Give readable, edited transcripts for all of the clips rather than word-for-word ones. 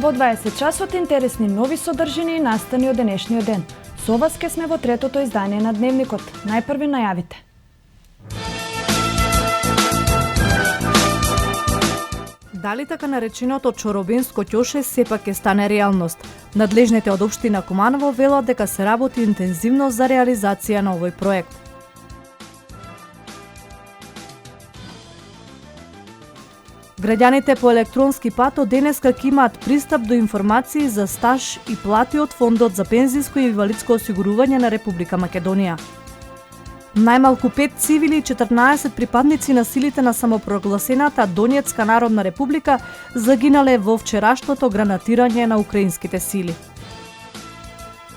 Во 20 часот интересни нови содржини и настани од денешниот ден. Со вас ке сме во третото издание на Дневникот. Најпрви најавите. Дали така нареченото чоробенско ќоше сепак ќе стане реалност? Надлежните од општина Куманово велат дека се работи интензивно за реализација на овој проект. Граѓаните по електронски пат од денеска ќе имаат пристап до информации за стаж и плати од Фондот за пензиско и инвалидско осигурување на Република Македонија. Најмалку 5 цивили и 14 припадници на силите на самопрогласената Донецка народна република загинале во вчерашното гранатирање на украинските сили.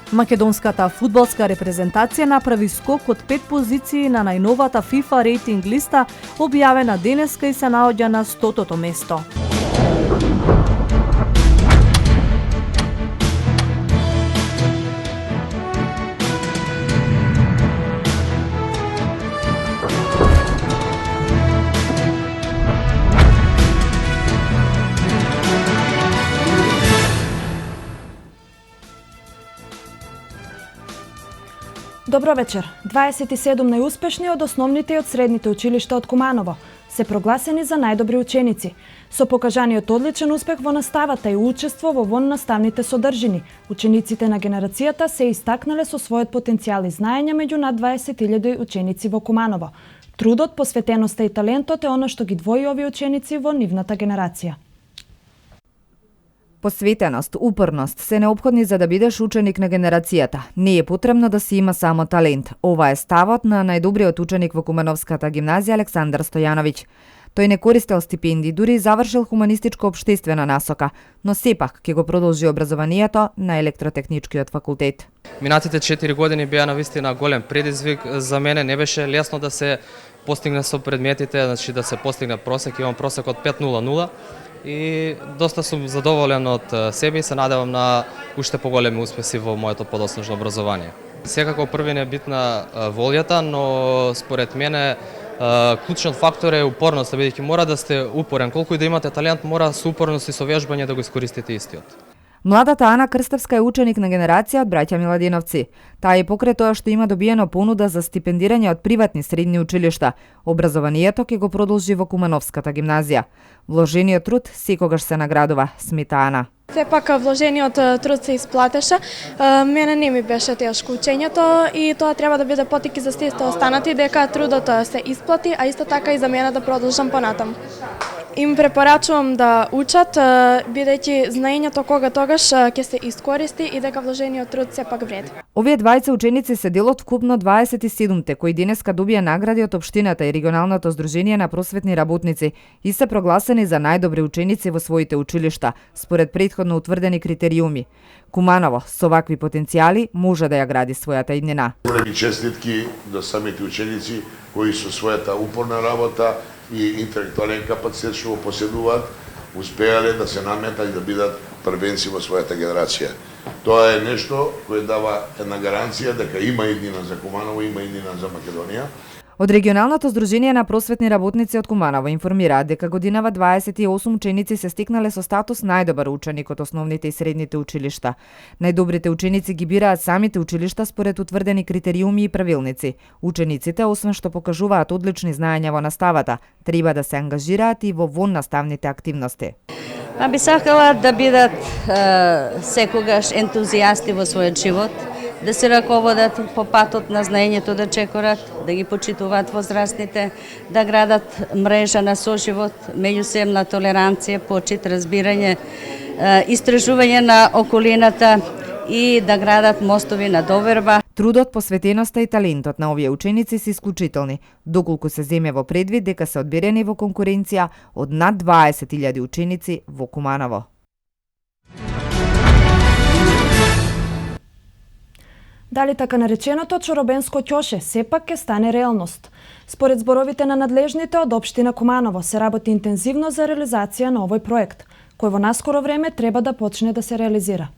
Македонската фудбалска репрезентација направи скок од 5 позиции на најновата FIFA рейтинг листа, објавена денеска и се наоѓа на 100-тото место. Добро вечер. 27 најуспешни од основните и од средните училишта од Куманово се прогласени за најдобри ученици. Со покажаниот одличен успех во наставата и учество во воннаставните содржини, учениците на генерацијата се истакнале со својот потенцијал и знаење меѓу над 20.000 ученици во Куманово. Трудот, посветеноста и талентот е она што ги двои овие ученици во нивната генерација. Посветеност, упорност се неопходни за да бидеш ученик на генерацијата. Не е потребно да си има само талент. Ова е ставот на најдобриот ученик во Кумановската гимназија Александар Стојановиќ. Тој не користел стипендии, дури и завршил хуманистичко општествена насока, но сепак ќе го продолжи образованието на електротехничкиот факултет. Минатите 4 години беа навистина голем предизвик за мене, не беше лесно да се постигне со предметите, значи да се постигне просек, имам просек од 5.00. И доста сум задоволен од себе и се надевам на уште поголеми успеси во моето подоцнежно образование. Секако првин е битна волјата, но според мене клучниот фактор е упорноста, бидејќи мора да сте упорен. Колку и да имате талент, мора со упорност и со вежбање да го искористите истиот. Младата Ана Крстевска е ученик на генерација од браќа Миладиновци. Таа и покрај тоа што има добиено понуда за стипендирање од приватни средни училишта, образованието ќе го продолжи во Кумановската гимназија. Вложениот труд секогаш се наградува, смета Ана. Сепак вложениот труд се исплатеше. Мене не ми беше тешко учењето и тоа треба да биде потик и за сите останати дека трудот се исплати, а исто така и за мене да продолжам понатаму. Им препорачувам да учат, бидејќи знаењето тогаш ќе се искористи и дека вложениот труд сепак вреди. Овие двајца ученици се дел од вкупно 27-те кои денеска добија награди од општината и регионалното здружение на просветни работници и се прогласени за најдобри ученици во своите училишта според претходно утврдени критериуми. Куманово со вакви потенцијали може да ја гради својата иднина. Големи честитки до самите ученици кои со својата упорна работа и интелектуален капацитет што го поседуваат, успеале да се наметат и да бидат првенци во својата генерација. Тоа е нешто кое дава една гаранција дека има иднина за Куманово, има иднина за Македонија. Од регионалното здружение на просветни работници од Куманово информираат дека годинава 28 ученици се стекнале со статус најдобар ученик од основните и средните училишта. Најдобрите ученици ги бираат самите училишта според утврдени критериуми и правилници. Учениците, освен што покажуваат одлични знаења во наставата, треба да се ангажираат и во воннаставните активности. Би сакала да бидат секогаш ентузијасти во својот живот, да се раководат по патот на знаењето да чекорат, да ги почитуваат возрастните, да градат мрежа на соживот, меѓусебна толеранција, почит, разбирање, истражување на околината и да градат мостови на доверба. Трудот, посветеноста и талентот на овие ученици се исклучителни, доколку се земе во предвид дека се одберени во конкуренција од над 20.000 ученици во Куманово. Дали така нареченото чоробенско ќоше сепак ќе стане реалност? Според зборовите на надлежните од општина Куманово се работи интензивно за реализација на овој проект, кој во наскоро време треба да почне да се реализира.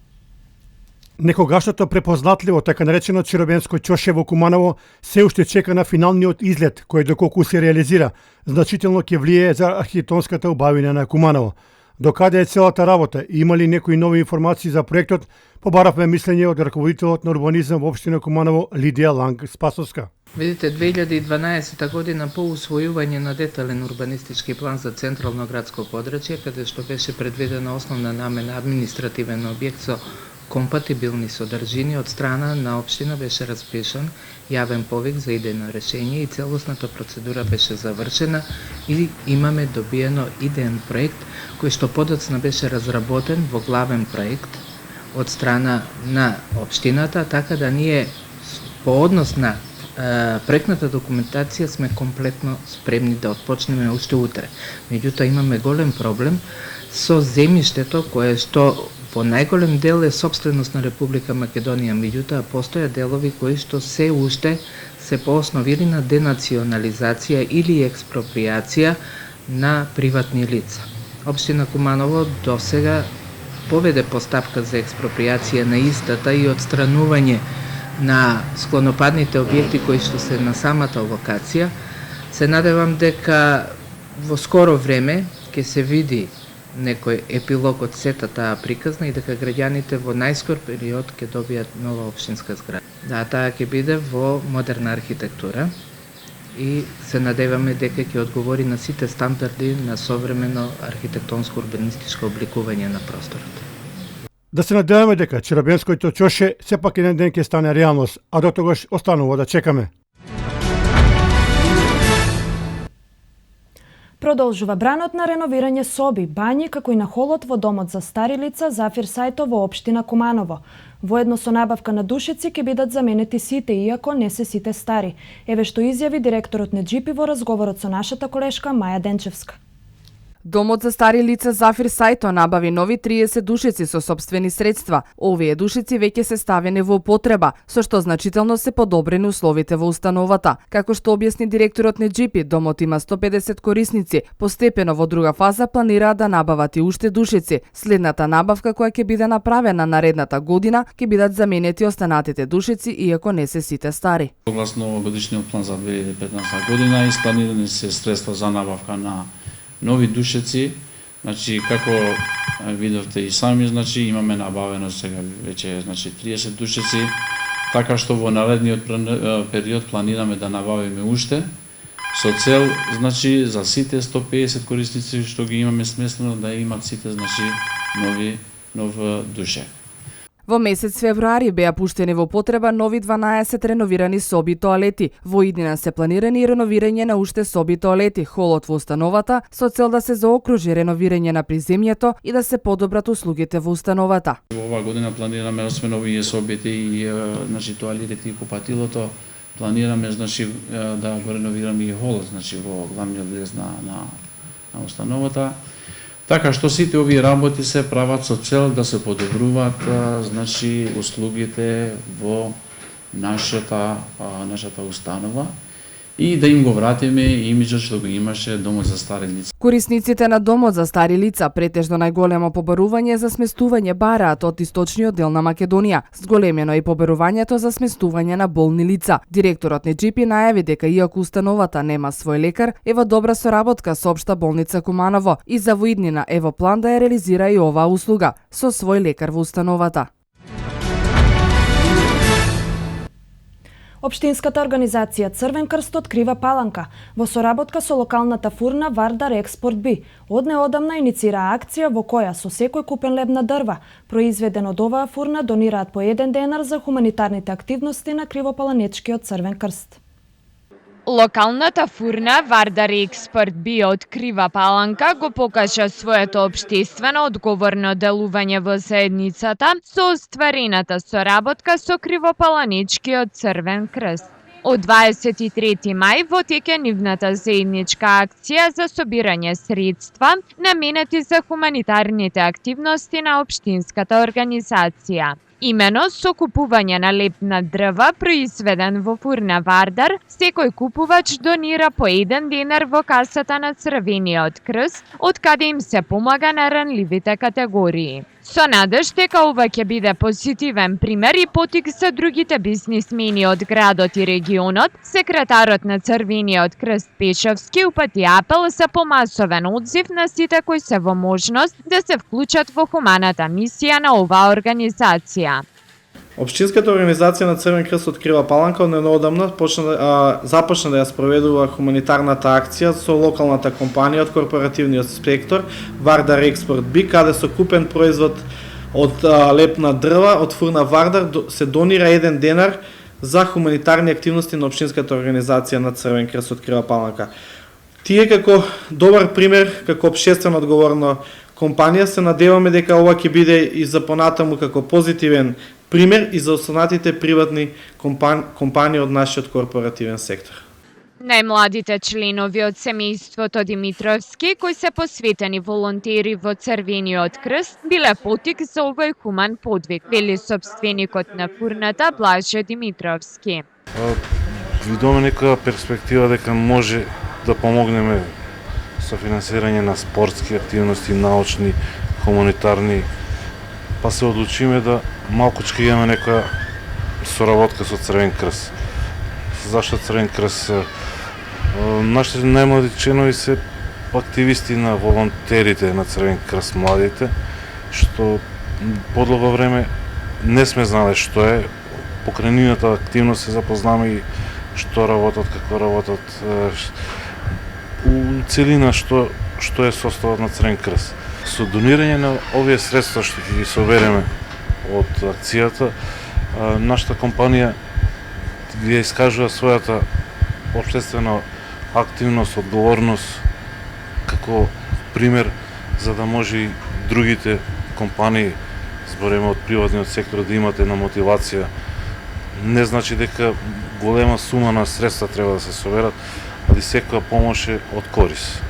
Некогашното препознатливо така наречено чоробенско ќоше во Куманово се уште чека на финалниот изглед, кој доколку се реализира, значително ќе влијае за архитектонската убавина на Куманово. Докаде е целата работа и има ли некои нови информации за проектот, побаравме мислење од раководителот на урбанизам во општина Куманово Лидија Ланг Спасовска. Видите, 2012 година по усвојување на детален урбанистички план за централно градско подрачје, каде што беше предвидена основна намена административен објект со компатибилни содржини од страна на општина беше распишан јавен повик за идејно решение и целосната процедура беше завршена и имаме добиено идеен проект кој што подоцна беше разработен во главен проект од страна на општината, така да ние по однос на проектната документација сме комплетно спремни да отпочнеме уште утре. Меѓутоа имаме голем проблем со земјиштето кое што по најголем дел е собственост на Република Македонија, меѓутоа постојат делови кои што се уште се по основи на денационализација или експроприација на приватни лица. Општина Куманово досега поведе постапка за експроприација на истата и отстранување на склонопадните објекти кои што се на самата локација. Се надевам дека во скоро време ќе се види некој епилог од сета таа приказна и дека граѓаните во најскор период ќе добијат нова општинска зграда. Да, таа ќе биде во модерна архитектура и се надеваме дека ќе одговори на сите стандарди на современо архитектонско урбанистичко обликување на просторот. Да се надеваме дека Чирабенското ќоше сепак еден ден ќе стане реалност, а до тогаш останува да чекаме. Продолжува бранот на реновирање соби, бањи, како и на холот во домот за стари лица Зафир Сајто во општина Куманово. Воедно со набавка на душици ќе бидат заменети сите, иако не се сите стари. Еве што изјави директорот на џипи во разговорот со нашата колешка Маја Денчевска. Домот за стари лица Зафир Сајто набави нови 30 душици со сопствени средства. Овие душици веќе се ставени во употреба, со што значително се подобрени условите во установата. Како што објасни директорот на џипи, домот има 150 корисници. Постепено во друга фаза планираат да набават и уште душици. Следната набавка која ќе биде направена наредната година ќе бидат заменети останатите душици, иако не се сите стари. Согласно годишниот план за 2015 година испланирани се средства за набавка на нови душеци, значи како видовте и сами, значи имаме набавено сега веќе 30 душеци, така што во наредниот период планираме да набавиме уште со цел значи за сите 150 корисници што ги имаме сместено да имат сите значи нов душе. Во месец февруари беа пуштени во потреба нови 12 реновирани соби и тоалети. Во иднина се планирани и реновирање на уште соби и тоалети, холот во установата, со цел да се заокружи реновирање на приземјето и да се подобрат услугите во установата. Во оваа година планираме освен овие собите и значи тоалетите и купатилото, планираме значи да го реновираме и холот, значи во главниот влез на установата. Така што сите овие работи се прават со цел да се подобруваат значи услугите во нашата установа и да им го вратиме имиџот што го имаше домот за стари лица. Корисниците на домот за стари лица претежно најголемо побарување за сместување бараат од источниот дел на Македонија. Зголемено е побарувањето за сместување на болни лица. Директорот на џипи најави дека иако установата нема свој лекар, е во добра соработка со Општа болница Куманово и за во иднина е во план да ја реализира и оваа услуга со свој лекар во установата. Општинската организација Црвен крст открива Паланка во соработка со локалната фурна Вардар Експорт Би. Од неодамна иницира акција во која со секој купен леб на дрва, произведен од оваа фурна, донираат по 1 денар за хуманитарните активности на Кривопаланечкиот Црвен крст. Локалната фурна Вардар Експорт Би открива Паланка го покажа своето општествено одговорно делување во заедницата со остварената соработка со Кривопаланечкиот Црвен крст. Од 23 мај во тек е нивната заедничка акција за собирање средства наменети за хуманитарните активности на општинската организација. Имено со купување на леб на дрва произведен во фурна Вардар, секој купувач донира по 1 денар во касата на Црвениот крст, од каде им се помага на ранливите категории. Со надеж дека ова ќе биде позитивен пример и потик за другите бизнисмени од градот и регионот, секретарот на Црвениот крст Пешевски упати апел за помасовен одзив на сите кои се во можност да се вклучат во хуманата мисија на оваа организација. Општинската организација на Црвен крст од Крива Паланка неодамна започна да ја спроведува хуманитарната акција со локалната компанија од корпоративниот сектор Вардар Експорт Би, каде со купен производ од лепна дрва од фурна Вардар се донира 1 денар за хуманитарни активности на општинската организација на Црвен крст од Крива Паланка. Тие како добар пример, како општествено одговорна компанија, се надеваме дека ова ќе биде и за понатаму како позитивен пример и за останатите приватни компании од нашиот корпоративен сектор. Најмладите членови од семејството Димитровски, кои се посветени волонтери во Црвениот крст, биле потик за овој хуман подвиг, вели собственикот на фурната Блаже Димитровски. Видоме некоја перспектива дека може да помогнеме со финансирање на спортски активности, научни, хуманитарни, па се одлучиме да малкучки имаме некоја соработка со Црвен крст. Зашто Црвен крст? Нашите најмлади членови се активисти на волонтерите на Црвен крст, младите, што подлого време не сме знаеле што е. Покрај нивната активност се запознаме и што работат, како работат, у целина што е составот на Црвен крст. Со донирање на овие средства што ќе ги собереме од акцијата, нашата компанија ја искажува својата општествена активност, одговорност како пример за да може и другите компании, збореме од приватниот сектор, да имат една мотивација. Не значи дека голема сума на средства треба да се соберат, али секоја помош е од корис.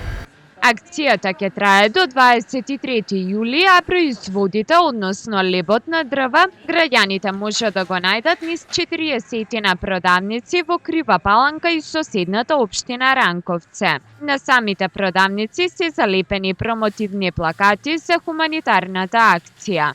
Акцијата ќе трае до 23 јули, а производите, односно лебот на дрва, граѓаните може да го најдат низ 40 продавници во Крива Паланка и соседната општина Ранковце. На самите продавници се залепени промотивни плакати за хуманитарната акција.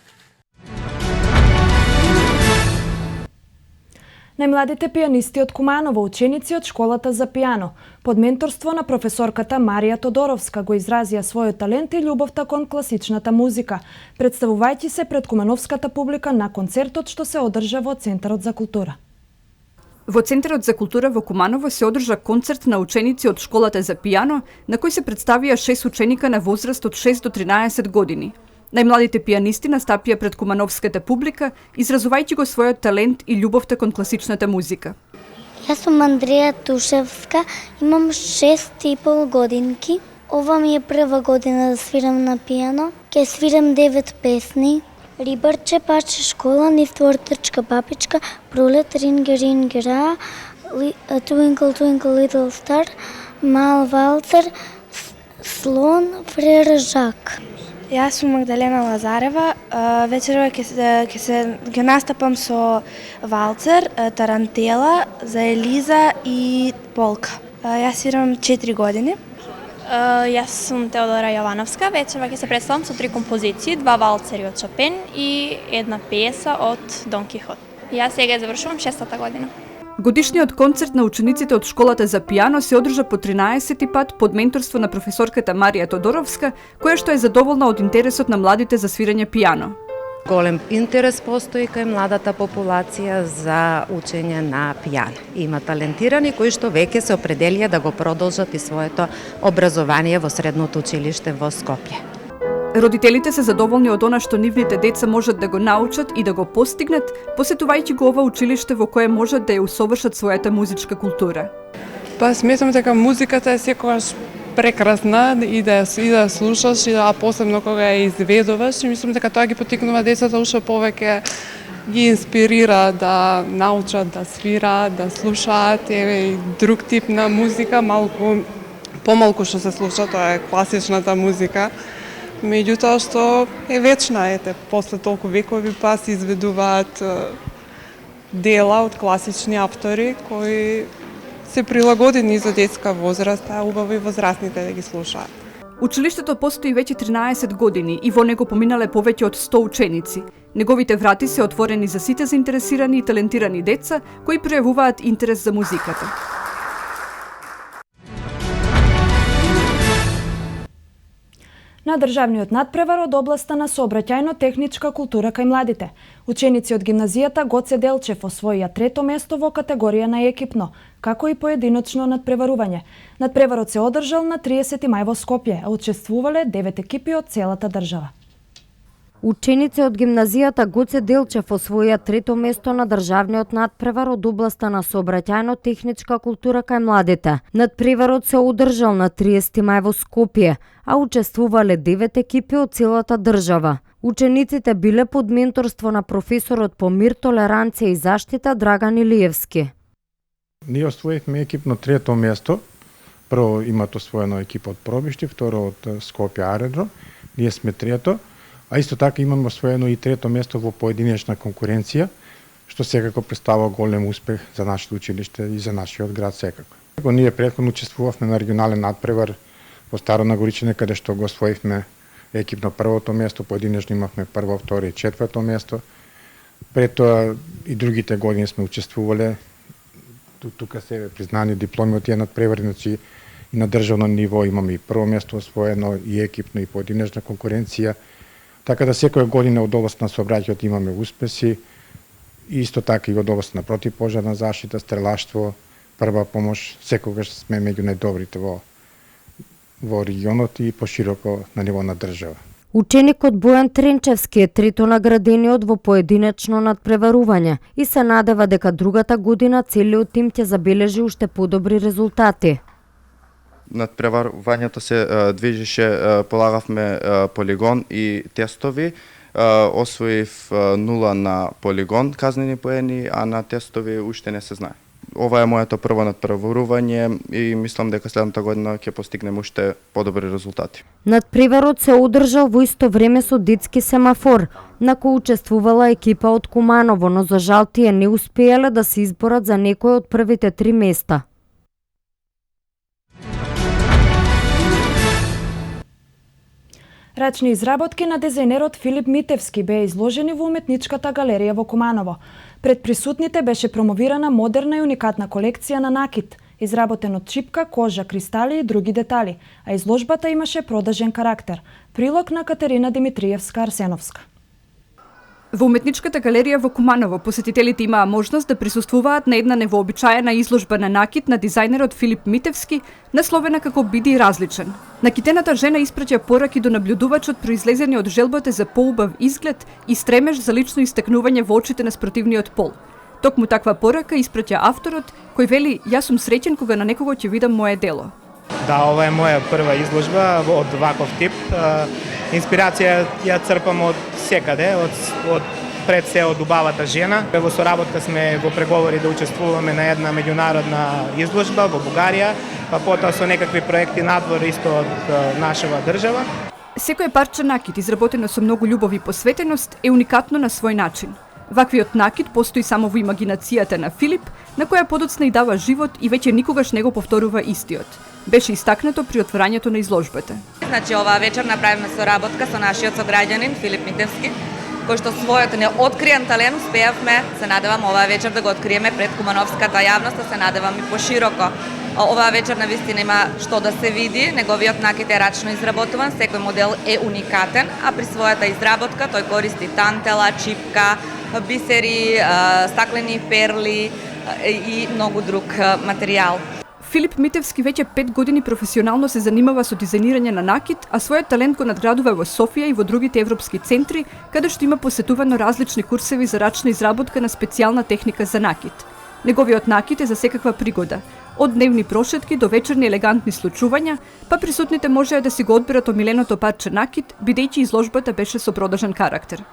Најмладите пијанисти од Куманово, ученици од школата за пијано, под менторство на професорката Марија Тодоровска, го изразија својот талент и љубовта кон класичната музика, представувајќи се пред кумановската публика на концертот што се одржа во Центарот за култура. Во Центарот за култура во Куманово се одржа концерт на ученици од школата за пијано, на кој се представија 6 ученика на возраст од 6 до 13 години. Најмладите пијанисти настапија пред кумановската публика, изразувајќи го својот талент и љубовта кон класичната музика. Јас сум Андреја Тушевска, имам 6,5 годинки. Ова ми е прва година да свирам на пијано. Ке свирам 9 песни. Рибарче, паче, школа, нифтвор, трчка, папичка, пролет, ринге, рингера, Twinkle, Twinkle, Little Star, Мал валцер, слон, фрер Жак. Јас сум Магдалена Лазарева, вечерва ќе настапам со валцер, тарантела, за Елиза и полка. Јас свирам 4 години. Јас сум Теодора Јовановска, вечерва ќе се представам со 3 композиции, 2 валцери од Шопен и една пиеса од Дон Кихот. Јас сега завршувам 6-та година. Годишниот концерт на учениците од школата за пијано се одржа по 13 пат под менторство на професорката Марија Тодоровска, која што е задоволна од интересот на младите за свирење пијано. Голем интерес постои кај младата популација за учење на пијано. Има талентирани кои што веќе се определија да го продолжат и своето образование во средното училиште во Скопје. Родителите се задоволни од она што нивните деца можат да го научат и да го постигнат, посетувајќи го ова училиште во кое можат да ја усовршат својата музичка култура. Сметам дека музиката е секогаш прекрасна и да ја слушаш, а посебно кога ја изведуваш, и мислам дека тоа ги поттикнува децата уште повеќе, ги инспирира да научат да свираат, да слушаат и друг тип на музика, помалку што се слуша, тоа е класичната музика. Меѓутоа што е вечна, после толку векови па се изведуваат дела од класични автори кои се прилагодени за детска возраст, а убаво и возрастните да ги слушаат. Училиштето постои веќе 13 години и во него поминале повеќе од 100 ученици. Неговите врати се отворени за сите заинтересирани и талентирани деца кои пројавуваат интерес за музиката. На државниот надпревар од областа на сообраќајно-техничка култура кај младите. Ученици од гимназијата Гоце Делчев освоија 3-то место во категорија на екипно, како и поединочно надпреварување. Надпреварот се одржал на 30 мај во Скопје, а учествувале 9 екипи од целата држава. Ученици од гимназијата Гоце Делчев освоија 3-то место на државниот надпревар од областа на сообраќајно-техничка култура кај младите. Надпреварот се одржал на 30 мај во Скопје, а учествувале 9 екипи од целата држава. Учениците биле под менторство на професорот по мир, толеранција и заштита Драган Илиевски. Ние освоивме екипно 3-то место. Прво имат освоено екипа од Пробишти, второ од Скопје Аеродром. Ние сме 3-то. А исто така имаме освоено и 3-то место во поединечна конкуренција, што секако представува голем успех за нашето училиште и за нашиот град секако. Ние претходно учествувавме на регионален надпревар во Старо Нагоричине, каде што го освоивме екипно 1-то место, поединечно имавме 1-во, 2-ро и 4-то место. Пред тоа и другите години сме учествувале. Тука се признани дипломи од тие надпревари, значи и на државно ниво имаме и 1-во место освоено, и екипно, и поединечна конкуренција. Така да секоја година од област на сообраќајот имаме успеси, и исто така и од област на противпожарна заштита, стрелаштво, прва помош, секогаш сме меѓу најдобрите во регионот и пошироко на ниво на држава. Ученикот Бојан Тренчевски е 3-то наградениот во поединечно надпреварување и се надева дека другата година целиот тим ќе забележи уште подобри резултати. Надпреварувањето се движеше, полагавме полигон и тестови. Освоив 0 на полигон казнени поени, а на тестови уште не се знае. Ова е моето прво надпреварување и мислам дека следната година ќе постигнеме уште подобри резултати. Надпреварот се одржал во исто време со детски семафор, на кој учествувала екипа од Куманово, но за жал тие не успеале да се изборат за некој од првите 3 места. Рачни изработки на дизајнерот Филип Митевски беа изложени во уметничката галерија во Куманово. Пред присутните беше промовирана модерна и уникатна колекција на накит, изработен од чипка, кожа, кристали и други детали, а изложбата имаше продажен карактер. Прилог на Катерина Димитриевска-Арсеновска. Во уметничката галерија во Куманово посетителите имаа можност да присуствуваат на една невообичаена изложба на накит на дизајнерот Филип Митевски, насловена како "Биди различен". Накитената жена испраќа пораки до наблюдувачот произлезени од желбата за поубав изглед и стремеж за лично истакнување во очите на спротивниот пол. Токму таква порака испраќа авторот, кој вели: "Јас сум среќен кога на некого ќе видам мое дело." Да, ова е моја прва изложба од ваков тип. Инспирација ја црпам од секаде, од пред се од убавата жена. Во соработка сме во преговори да учествуваме на една меѓународна изложба во Бугарија, па потоа со некакви проекти надвор исто од нашава држава. Секој парче накит, изработено со многу љубов и посветеност, е уникатно на свој начин. Ваквиот накит постои само во имагинацијата на Филип, на која подоцна и дава живот и веќе никогаш не го повторува истиот. Беше истакнато при отворањето на изложбата. Значи, оваа вечер направиме соработка со нашиот сограѓанин Филип Митевски, кој што својот неоткриен талент успеавме, се надевам оваа вечер да го откриеме пред кумановската јавност, а се надевам и пошироко. Оваа вечер навистина има што да се види, неговиот накит е рачно изработуван, секој модел е уникатен, а при својата изработка тој користи тантела, чипка, бисери, стаклени перли и многу друг материјал. Филип Митевски веќе 5 години професионално се занимава со дизајнирање на накит, а својот талент го надградува во Софија и во другите европски центри, каде што има посетувано различни курсеви за рачна изработка на специјална техника за накит. Неговиот накит е за секаква пригода, од дневни прошетки до вечерни елегантни случувања, па присутните можеа да си го одберат омиленото парче накит, бидејќи изложбата беше со продажен карактер.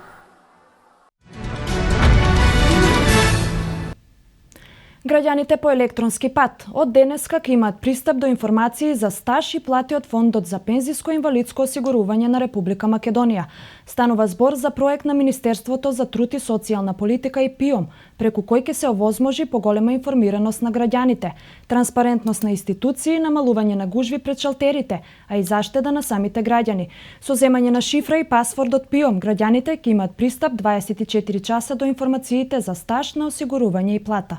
Граѓаните по електронски пат од денеска ќе имаат пристап до информации за стаж и плати од Фондот за пензиско и инвалидско осигурување на Република Македонија. Станува збор за проект на Министерството за труд и социјална политика и ПИОМ, преку кој ќе се овозможи поголема информираност на граѓаните, транспарентност на институции, намалување на гужви пред шалтерите, а и заштеда на самите граѓани. Со земање на шифра и пасворд од ПИОМ, граѓаните ќе имаат пристап 24 часа до информациите за стаж на осигурување и плата.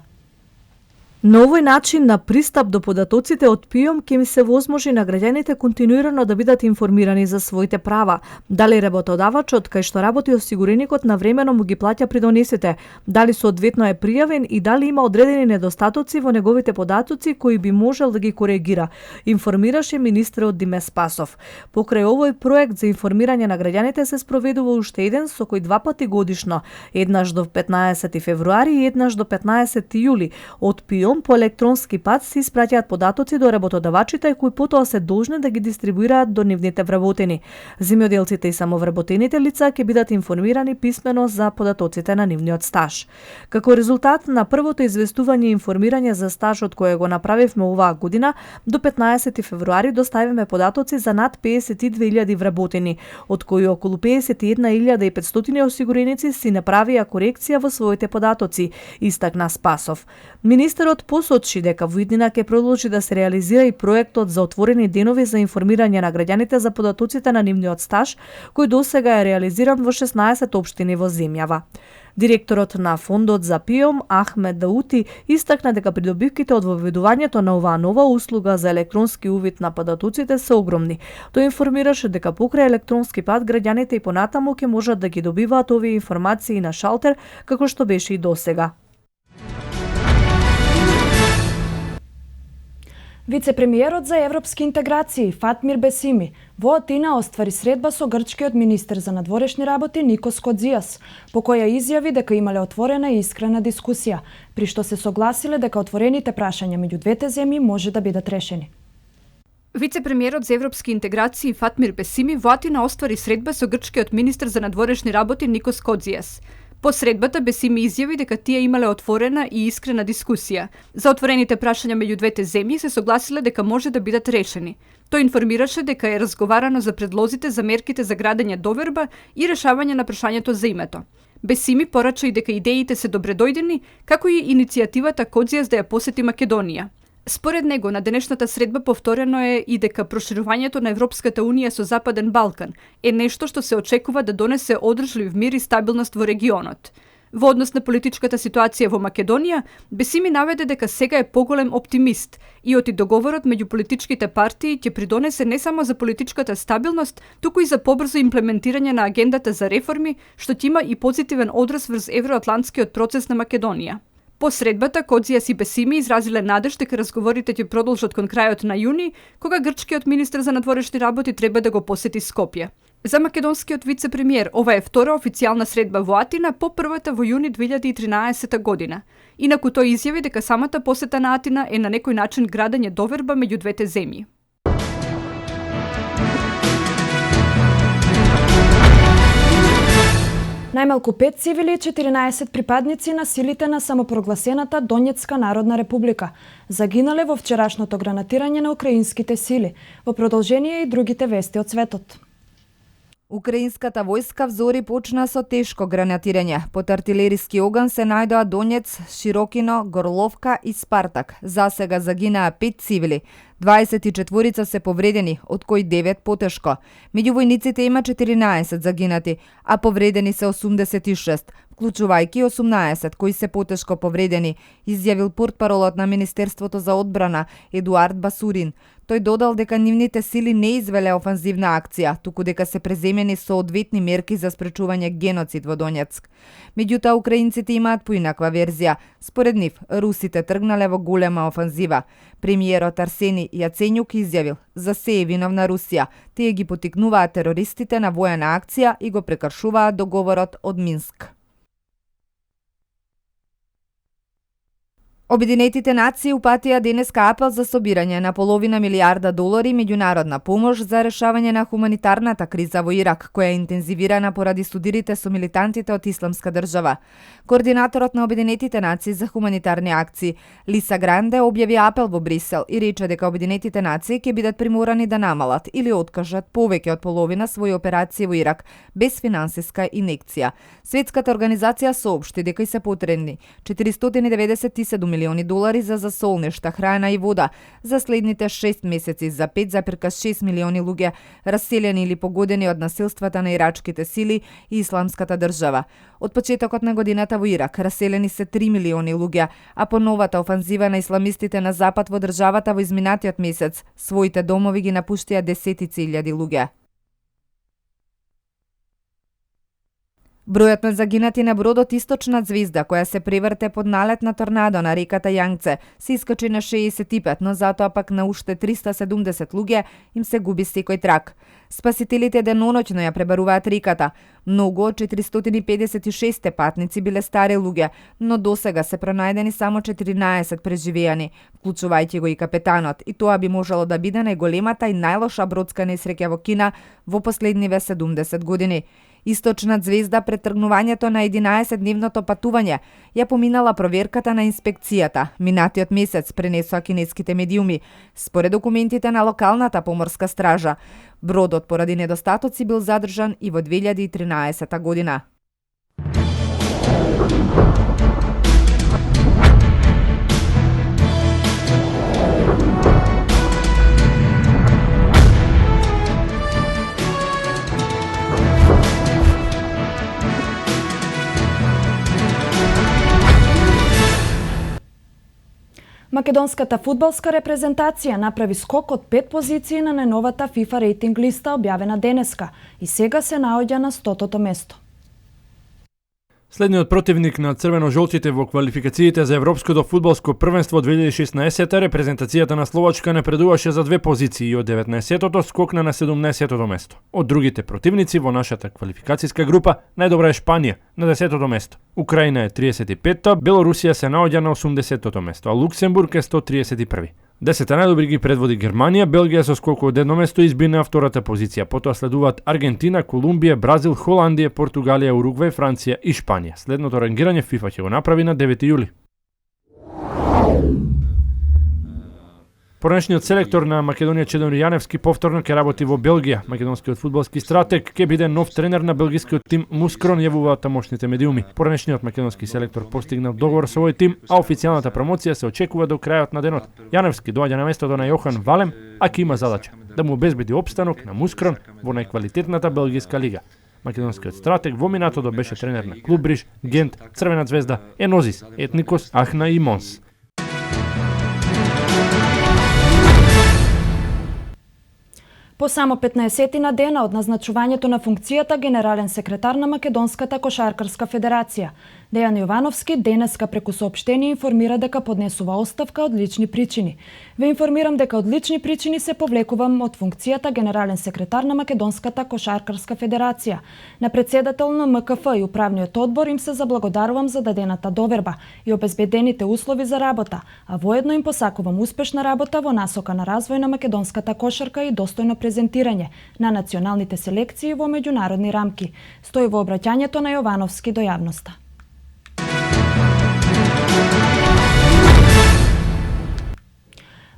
На овој начин на пристап до податоците од ПИОМ ќе ми се возможи на граѓаните континуирано да бидат информирани за своите права, дали работодавачот кај што работи осигуреникот навремено му ги плаќа придонесите, дали соодветно е пријавен и дали има одредени недостатоци во неговите податоци кои би можел да ги коригира, информираше министерот Диме Спасов. Покрај овој проект за информирање на граѓаните се спроведува уште еден со кој два пати годишно, еднаш до 15 февруари и еднаш до 15 јули од ПИОМ по електронски пат се испраќаат податоци до работодавачите кои потоа се должни да ги дистрибуираат до нивните вработени. Земјоделците и самовработените лица ќе бидат информирани писмено за податоците на нивниот стаж. Како резултат на првото известување и информирање за стажот кое го направивме оваа година, до 15 февруари доставиме податоци за над 52.000 вработени, од кои околу 51.500 осигуреници си направија корекција во своите податоци, истакна Спасов. Министерот посочи дека во иднина ќе продолжи да се реализира и проектот за отворени денови за информирање на граѓаните за податоците на нивниот стаж, кој досега е реализиран во 16 општини во земјава. Директорот на Фондот за ПИОМ Ахмед Даути истакна дека придобивките од воведувањето на оваа нова услуга за електронски увид на податоците се огромни. Тој информираше дека покрај електронски пат граѓаните и понатаму ќе можат да ги добиваат овие информации на шалтер како што беше и досега. Вице-премиерот за европски интеграции Фатмир Бесими во Атина оствари средба со грчкиот министер за надворешни работи Никос Кодзијас, по која изјави дека имале отворена и искрена дискусија, при што се согласиле дека отворените прашања меѓу двете земји може да бидат решени. Вице-премиерот за европски интеграции Фатмир Бесими во Атина оствари средба со грчкиот министер за надворешни работи Никос Кодзијас. По средбата Бесими изјави дека тие имале отворена и искрена дискусија. За отворените прашања меѓу двете земји се согласиле дека може да бидат решени. Тој информираше дека е разговарано за предлозите за мерките за градење доверба и решавање на прашањето за името. Бесими порача и дека идеите се добредојдени, како и иницијативата Кодзијас да ја посети Македонија. Според него, на денешната средба повторено е и дека проширувањето на Европската Унија со Западен Балкан е нешто што се очекува да донесе одржлив мир и стабилност во регионот. Во однос на политичката ситуација во Македонија, Бесими наведе дека сега е поголем оптимист и оти договорот меѓу политичките партии ќе придонесе не само за политичката стабилност, туку и за побрзо имплементирање на агендата за реформи, што ќе има и позитивен одраз врз евроатлантскиот процес на Македонија. По средбата, Кодзијас и Бесими изразиле надеж дека разговорите ќе продолжат кон крајот на јуни, кога грчкиот министер за надворешни работи треба да го посети Скопје. За македонскиот вице-премиер, ова е втора официјална средба во Атина по првата во јуни 2013 година. Инаку тој изјави дека самата посета на Атина е на некој начин градење доверба меѓу двете земји. Најмалку 5 цивили и 14 припадници на силите на самопрогласената Донецка народна република загинале во вчерашното гранатирање на украинските сили. Во продолжение и другите вести од светот. Украинската војска взори почна со тешко гранатирање. Под артилериски оган се најдоа Донец, Широкино, Горловка и Спартак. За сега загинаа 5 цивили. 24 се повредени, од кои 9 потешко. Меѓу војниците има 14 загинати, а повредени се 86, вклучувајќи 18 кои се потешко повредени, изјавил портпаролот на Министерството за одбрана Едуард Басурин. Тој додал дека нивните сили не извеле офанзивна акција, туку дека се преземени соодветни мерки за спречување геноцид во Донецк. Меѓутоа, украинците имаат поинаква верзија. Според нив, русите тргнале во голема офанзива. Премиерот Арсени Јаценјук изјавил: за се е виновна Русија. Тие ги потикнуваат терористите на воена акција и го прекршуваат договорот од Минск. Обединетите нации упатија денеска апел за собирање на $0,5 милијарда меѓународна помош за решавање на хуманитарната криза во Ирак, која е интензивирана поради судирите со милитантите од Исламска држава. Координаторот на Обединетите нации за хуманитарни акции, Лиса Гранде, објави апел во Брисел и рече дека Обединетите нации ќе бидат приморани да намалат или откажат повеќе од половина своји операции во Ирак без финансиска инекција. Светската организација соопшти дека и се потребни $497 милиони за засолнешта, храна и вода за следните 6 месеци за 5,6 милиони луѓе раселени или погодени од насилствата на ирачките сили и Исламската држава. Од почетокот на годината во Ирак раселени се 3 милиони луѓе, а по новата офанзива на исламистите на запад во државата во изминатиот месец своите домови ги напуштија десетици илјади луѓе. Бројот на загинати на бродот Источна звезда, која се преврте под налет на торнадо на реката Јангце, се искачи на 65, но затоа пак на уште 370 луѓе им се губи секој трак. Спасителите деноноќно ја пребаруваат реката. Многу од 456 патници биле стари луѓе, но досега се пронајдени само 14 преживеани, вклучувајќи го и капетанот, и тоа би можело да биде најголемата и најлоша бродска несреќа во Кина во последниве 70 години. Источна звезда пред тргнувањето на 11-дневното патување ја поминала проверката на инспекцијата. Минатиот месец пренесоа кинеските медиуми. Според документите на локалната поморска стража, бродот поради недостатоци бил задржан и во 2013 година. Македонската фудбалска репрезентација направи скок од 5 позиции на најновата FIFA рейтинг листа објавена денеска и сега се наоѓа на 100-то место. Следниот противник на црвено-жолтите во квалификациите за Европското фудбалско првенство 2016, репрезентацијата на Словачка напредуваше за 2 позиции и од 19-тото скокна на 17-тото место. Од другите противници во нашата квалификацијска група најдобра е Шпанија на 10-тото место. Украина е 35-та, Белорусија се наоѓа на 80-тото место, а Луксембург е 131-ви. 10 најдобри ги предводи Германија, Белгија со скоку од едно место изби на втората позиција. Потоа следуваат Аргентина, Колумбија, Бразил, Холандија, Португалија, Уругвај, Франција и Шпанија. Следното рангирање FIFA ќе го направи на 9 јули. Поранешниот селектор на Македонија Чедомир Јаневски повторно ќе работи во Белгија. Македонскиот фудбалски стратег ќе биде нов тренер на белгискиот тим Мускрон, јавуваат тамошните медиуми. Поранешниот македонски селектор постигнал договор со овој тим, а официјалната промоција се очекува до крајот на денот. Јаневски доаѓа на местото на Јохан Валем, а ќе има задача да му обезбеди опстанок на Мускрон во најквалитетната белгиска лига. Македонскиот стратег во минатото беше тренер на Клуб Бриж, Гент, Црвена звезда, Енозис, Етникос, Ахна и Монс. По само 15 дена од назначувањето на функцијата генерален секретар на Македонската кошаркарска федерација, Дејан Јовановски денеска преку соопштение информира дека поднесува оставка од лични причини. Ве информирам дека од лични причини се повлекувам од функцијата генерален секретар на Македонската кошаркарска федерација. На председател на МКФ и управниот одбор им се заблагодарувам за дадената доверба и обезбедените услови за работа, а воедно им посакувам успешна работа во насока на развој на македонската кошарка и достојно презентирање на националните селекции во меѓународни рамки, стои во обраќањето на Јовановски до јавноста.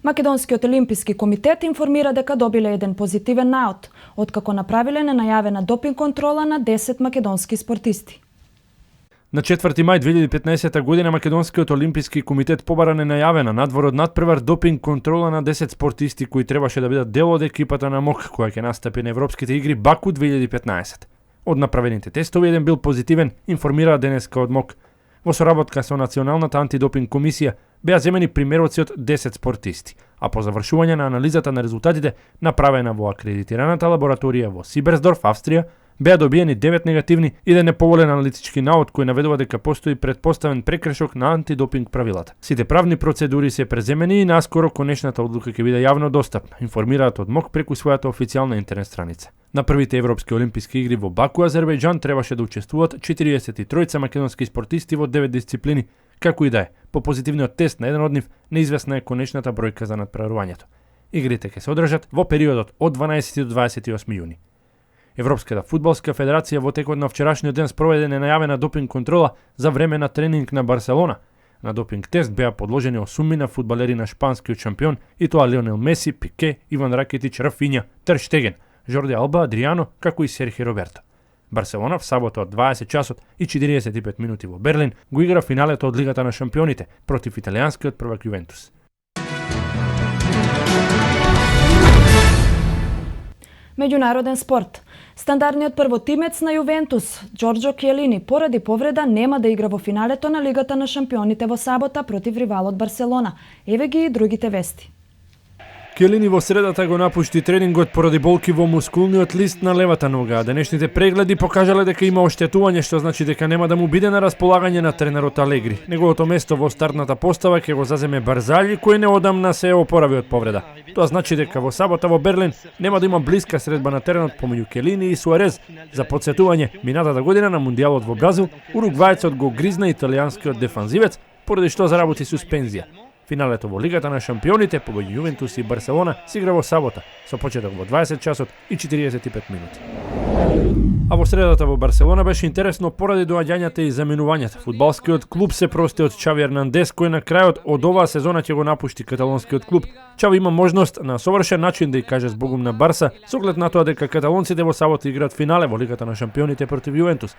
Македонскиот олимписки комитет информира дека добиле еден позитивен наод, откако направиле ненајавена допинг контрола на 10 македонски спортисти. На 4 мај 2015 година Македонскиот олимписки комитет побара ненајавена надвор од надпревар допинг контрола на 10 спортисти кои требаше да бидат дел од екипата на МОК која ќе настапи на Европските игри Баку 2015. Од направените тестови еден бил позитивен, информира денеска од МОК. Во соработка со Националната антидопинг комисија беа земени примероци од 10 спортисти, а по завршување на анализата на резултатите направена во акредитираната лабораторија во Сиберсдорф, Австрија, беа добиени 9 негативни и еден неповолен аналитички наод кој наведува дека постои предпоставен прекршок на антидопинг правилата. Сите правни процедури се преземени и наскоро конечната одлука ќе биде јавно достапна, информираат од МОК преку својата официјална интернет страница. На првите европски олимписки игри во Баку, Азербејџан требаше да учествуваат 43 македонски спортисти во 9 дисциплини. Како и да е, по позитивниот тест на еден од нив, неизвестна е конечната бројка за надпреварувањето. Игрите ќе се одржат во периодот од 12 до 28 јуни. Европската фудбалска федерација во текот на вчерашниот ден спроведе ненајавена допинг контрола за време на тренинг на Барселона. На допинг тест беа подложени 8 фудбалери на шпанскиот шампион, и тоа Лионел Меси, Пике, Иван Ракетич, Рафиња, Тер Штеген, Жорди Алба, Адриано, како и Серхи Роберто. Барселона в сабота од 20 часот и 45 минути во Берлин го игра финалето од Лигата на шампионите против италијанскиот првак Јувентус. Меѓународен спорт. Стандардниот првотимец на Јувентус, Џорџо Кјелини, поради повреда нема да игра во финалето на Лигата на шампионите во сабота против ривалот Барселона. Еве ги и другите вести. Кјелини во средата го напушти тренингот поради болки во мускулниот лист на левата нога, а денешните прегледи покажале дека има оштетување, што значи дека нема да му биде на располагање на тренерот Алегри. Неговото место во стартната постава ќе го заземе Барзали, кој неодамна се опорави од повреда. Тоа значи дека во сабота во Берлин нема да има блиска средба на теренот помеѓу Кјелини и Суарез. За потсетување, минатата година на Мундијалот во Бразил, уругваецот го гризна италијанскиот дефанзивец, поради што заработи суспензија. Финалето во Лигата на шампионите помеѓу Јувентус и Барселона се игра во сабота, со почеток во 20 часот и 45 минути. А во средата во Барселона беше интересно поради доаѓањата и заменувањата. Фудбалскиот клуб се прости од Чави Ернандес, кој на крајот од оваа сезона ќе го напушти каталонскиот клуб. Чави има можност на совршен начин да ја каже збогум на Барса, со оглед на тоа дека каталонците во сабота играат финале во Лигата на шампионите против Јувентус.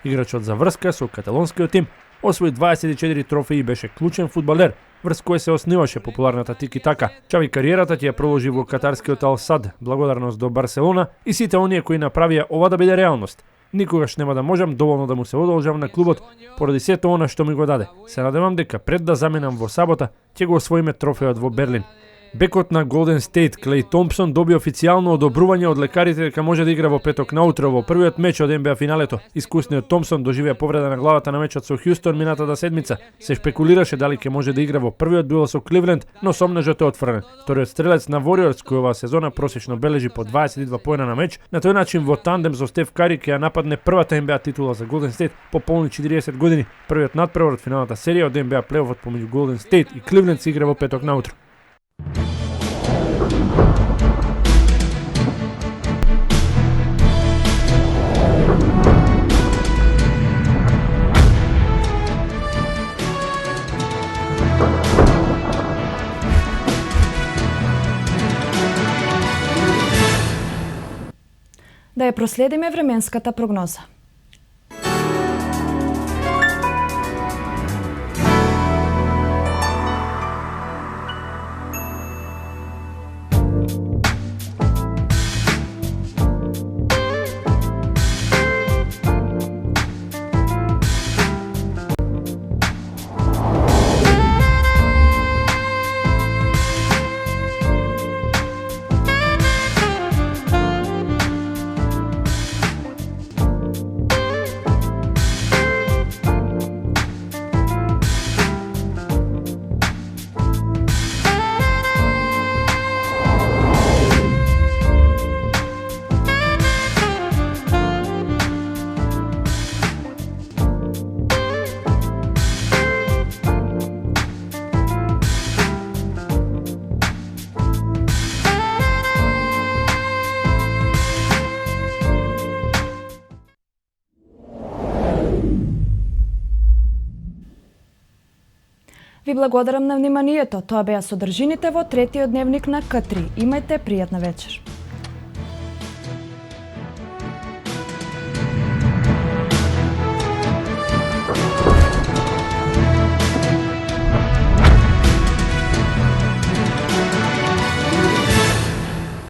Играчот за врска со каталонскиот тим освои 24 трофеи и беше клучен фудбалер, врз кој се основаше популарната тики-така. Чави кариерата ќе ја проложи во катарскиот Ал Сад, благодарност до Барселона и сите оние кои направија ова да биде реалност. Никогаш нема да можам доволно да му се одолжам на клубот поради сето она што ми го даде. Се надевам дека пред да заменам во сабота, ќе го освоиме трофеот во Берлин. Бекот на Голден Стейт Клей Томпсон доби официјално одобрување од лекарите дека може да игра во петок наутро во првиот меч од НБА финалето. Искусниот Томпсон доживеа повреда на главата на мечот со Хјустон минатата седмица. Се шпекулираше дали ќе може да игра во првиот дуел со Кливленд, но сомнежот е отфрлен. Вториот стрелец на Вориорс, кој оваа сезона просечно бележи по 22 поена на меч, на тој начин во тандем со Стеф Кари ќе ја нападне првата НБА титула за Голден Стейт по полни 40 години. Првиот надпревар од финалната серија од НБА плейофот помеѓу Голден Стейт и Кливленд се игра во петок наутро. Да ја проследиме временската прогноза. Ви благодарам на вниманието. Тоа беа содржините во третиот дневник на К3. Имајте пријатна вечер.